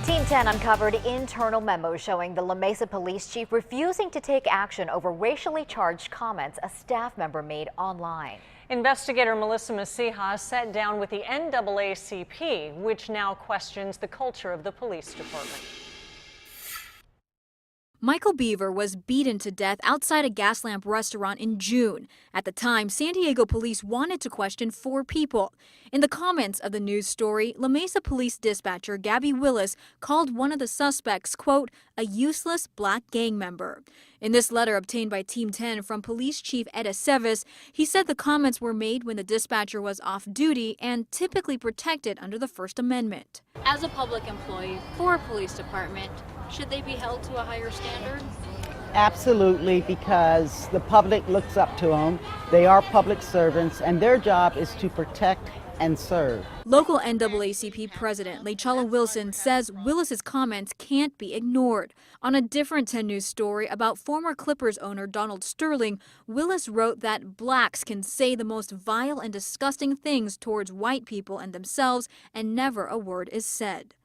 Team 10 uncovered internal memos showing the La Mesa police chief refusing to take action over racially charged comments a staff member made online. Investigator Melissa Mesa sat down with the NAACP, which now questions the culture of the police department. Michael Beaver was beaten to death outside a gas lamp restaurant in June. At the time, San Diego police wanted to question 4 people. In the comments of the news story, La Mesa police dispatcher Gaby Willis called one of the suspects, quote, a useless black gang member. In this letter obtained by Team 10 from Police Chief Ed Aceves, he said the comments were made when the dispatcher was off duty and typically protected under the First Amendment. As a public employee for a police department, should they be held to a higher standard? Absolutely, because the public looks up to them. They are public servants, and their job is to protect and serve. Local NAACP President Lechala Wilson says Willis's comments can't be ignored. On a different 10 News story about former Clippers owner Donald Sterling, Willis wrote that blacks can say the most vile and disgusting things towards white people and themselves, and never a word is said.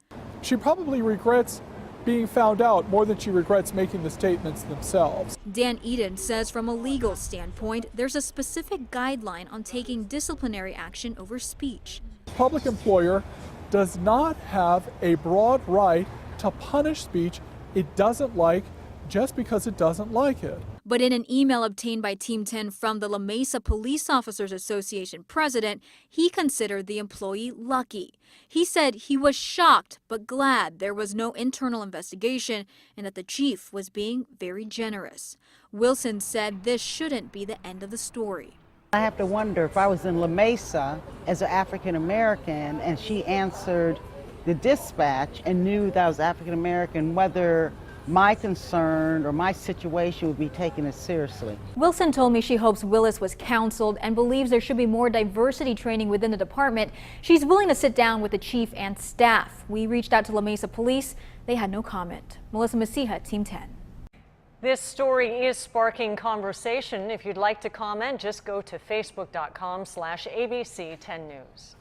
She probably regrets being found out more than she regrets making the statements themselves. Dan Eden says from a legal standpoint, there's a specific guideline on taking disciplinary action over speech. Public employer does not have a broad right to punish speech it doesn't like just because it doesn't like it. But in an email obtained by Team 10 from the La Mesa Police Officers Association president, he considered the employee lucky. He said he was shocked but glad there was no internal investigation and that the chief was being very generous. Wilson said this shouldn't be the end of the story. I have to wonder if I was in La Mesa as an African American and she answered the dispatch and knew that I was African American, whether my concern or my situation would be taken as seriously. Wilson told me she hopes Willis was counseled and believes there should be more diversity training within the department. She's willing to sit down with the chief and staff. We reached out to La Mesa Police. They had no comment. Melissa Mesa, Team 10. This story is sparking conversation. If you'd like to comment, just go to facebook.com/ABC10 News.